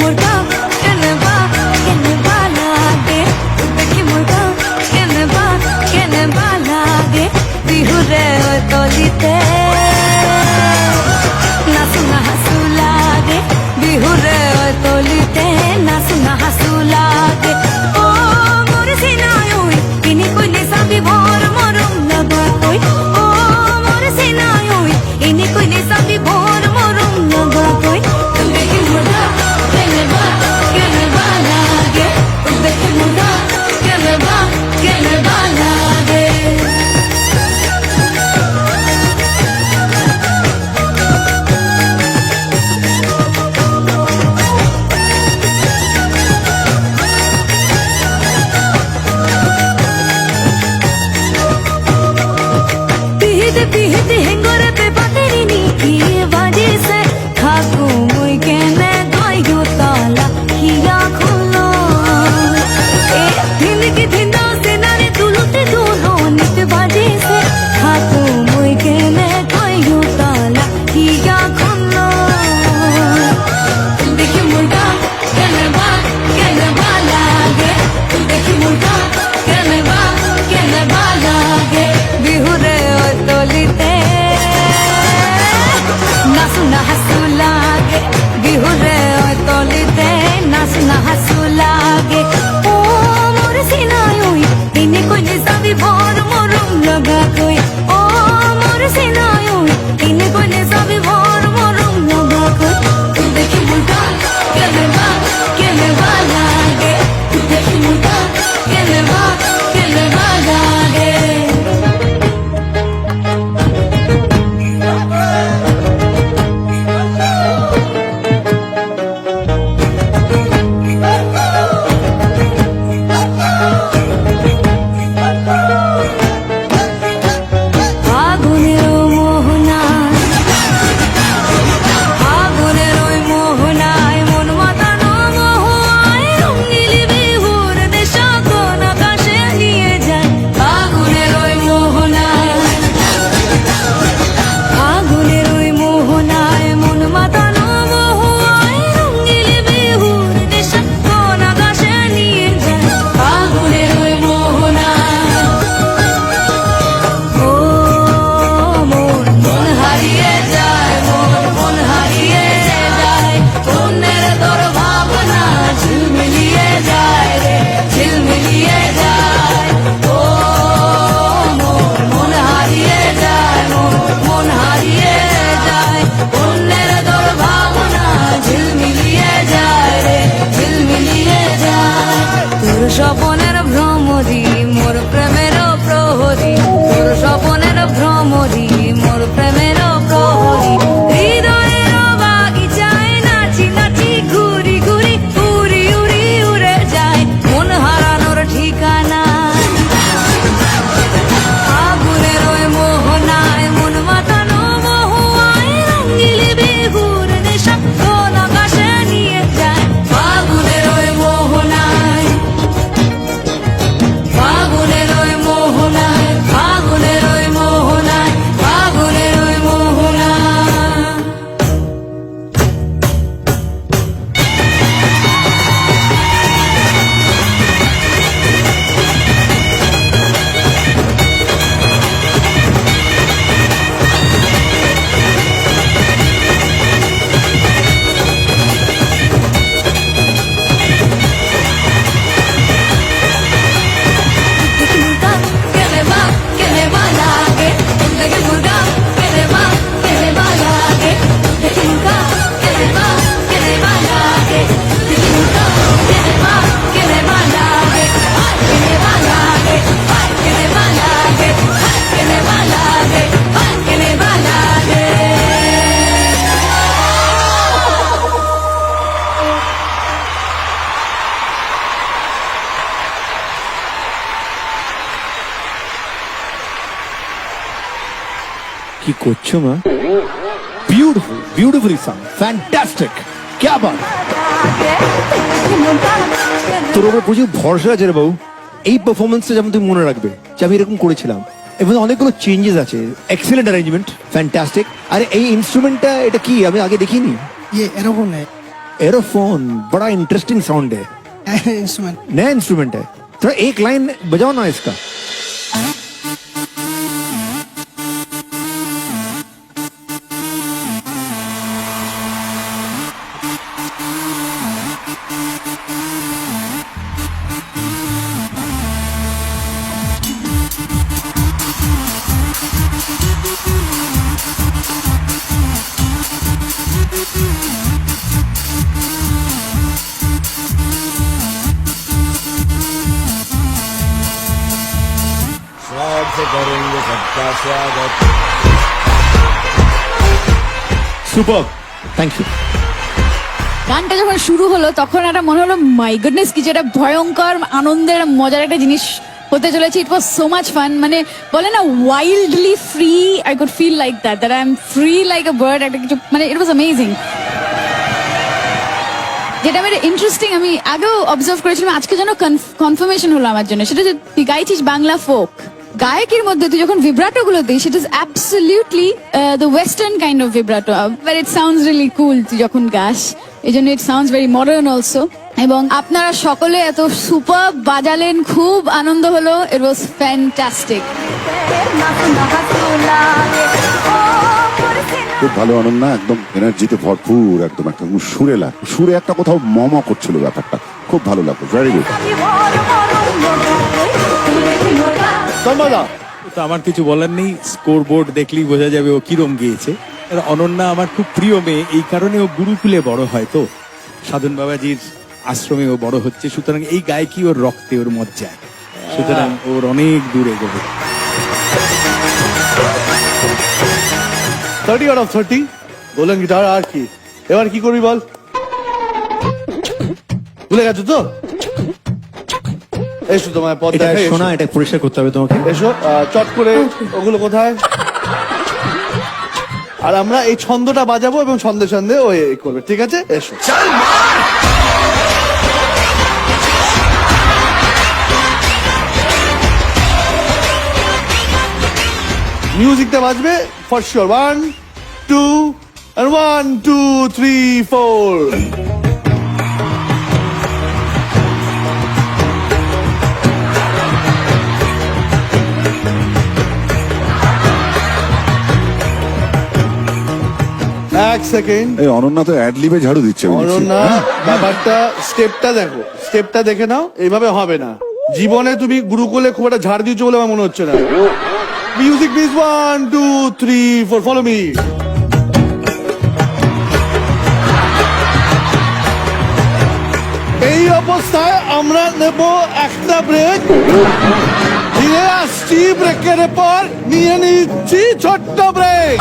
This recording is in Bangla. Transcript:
मुर्गा केने लागे देखी मुर्गा केने लागे बिहु रे ओय तलिते नाचुना हासु लागे बिहु रे ओय तलिते नाचुना हासु लागे ओ मोर सिनायुई इनी कइले साबि भर मरम लगा कই ओ मोर सिनायुई इनी कइले साबि भर मरम लगा कই देखी मुर्गा केने लागे देखी मुर्गा केने लागे नाचुना हासु लागे बिहु रे ओय तलिते नाचुना हासु लागे ओ मोर सिनायुई इनी कइले साबि भर मरम लगा कই ओ मोर सिनायुई इनी कइले साबि भर मरम लगा कই देखी मुर्गा केने लागे देखी मुर्गा केने लागे স্বপনের ভ্রমরি মোর প্রেমের প্রহরী তোর স্বপনের ভ্রমরি মোর প্রেমের প্রহরী হৃদয়ের বাগিচায় নাচি নাচি ঘুরি ঘুরি উড়ি উড়ি উড়ে যায় মন হারানোর ঠিকানা আগুনের ওই মোহনায় মন মাতানো মহুয়ায় রঙিলি বিহুর নেশা কোন আকাশে নিয়ে যায় আগুনের ওই মোহনায় ফাগুনের ওই মোহনায় ফাগুনের ওই মোহনায় ফাগুনের ওই মোহনা কি করছো মা? বিউটিফুল বিউটিফুলি সং, ফ্যান্টাস্টিক, क्या बात। তোর উপর প্রচুর ভরসা আছে রে বাবু, এই পারফরমেন্সটা যেমন তুমি মনে রাখবে যে আমি এরকম করেছিলাম, এবং অনেকগুলো চেঞ্জেস আছে, এক্সেলেন্ট অ্যারেঞ্জমেন্ট, ফ্যান্টাস্টিক। আরে এই ইনস্ট্রুমেন্টটা এটা কি আমি আগে দেখিনি? ये एरोफोन है। एरोफोन बड़ा इंटरेस्टिंग साउंड है, इंस्ट्रूमेंट नया इंस्ट्रूमेंट है। थोड़ा एक लाइन बजाओ ना इसका। स्वागत से करेंगे सबका स्वागत। Super, thank you. গানটা যখন শুরু হলো তখন একটা মনে হলো মাই গুডনেস কিছু একটা ভয়ঙ্কর আনন্দের মজার একটা জিনিস হতে চলেছে। It was so much fun, মানে বলে না wildly free, I could feel like that I am free like a bird, একটা কিছু মানে ইট ওয়াজ অ্যামেজিং। যেটা আমার ইন্টারেস্টিং, আমি আগেও অবজার্ভ করেছিলাম, আজকে যেন কনফার্মেশন হলো আমার জন্য, সেটা যে তুই গাইছিস বাংলা ফোক, গায়কের মধ্যে তুই যখন ভিব্রাটো গুলো this it is absolutely the western kind of vibrato, but it sounds really cool তুই যখন গাস, এই জন্য it sounds very modern also. এবং আপনারা সকলে এত সুপার বাজালেন, খুব আনন্দ হলো, ইট ওয়াজ ফ্যান্টাস্টিক। খুব ভালো অনন্যা, একদম এনার্জিতে ভরপুর, একদম একটা সুরে একটা কোথাও মম করছিল ব্যাপারটা, খুব ভালো লাগলো, ভেরি গুড। তো আমার কিছু বলার নেই, স্কোর বোর্ড দেখলেই বোঝা যাবে ও কিরম গিয়েছে। আর অনন্যা আমার খুব প্রিয় মেয়ে, এই কারণে ও গুরুকুলে বড় হয়, তো সাধন বাবাজির আশ্রমে ও বড় হচ্ছে, সুতরাং এই গায়কি ওর রক্তে, ওর মজ্জায়, সুতরাং ওর অনেক দূর এগোবে। 30 out of 30 গোল্ডেন গিটার। আর কি এবার কি করবি বল, ভুলে গেছো তো? এসো তোমার পথ এটা দেখাই, এসো। শোনা, এটা পরিষ্কার করতে হবে তোমাকে। এসো চট করে, ওগুলো কোথায়? আর আমরা এই ছন্দটা বাজাবো এবং ছন্দে ছন্দে ও এই করবে, ঠিক আছে? এসো। মিউজিকটা বাজবে ফর শিওর, 1 2 and 1 2 3 4। এক সেকেন্ড, এই অনন্যা তো অ্যাড লিবে ঝাড়ু দিচ্ছে, আমি দেখছি। অনন্যা হ্যাঁ? ব্যাপারটা স্টেপটা দেখো, স্টেপটা দেখে নাও, এইভাবে হবে না। জীবনে তুমি গুরুকুলে খুব একটা ঝাড় দিয়েছো বলে আমার মনে হচ্ছে না। Music please, 1 2 3 4, follow me. এই অবস্থায় আমরা নেব একটা ব্রেক, ফিরে আসছি ব্রেকের পর, নিয়ে নিচ্ছি ছোট্ট ব্রেক।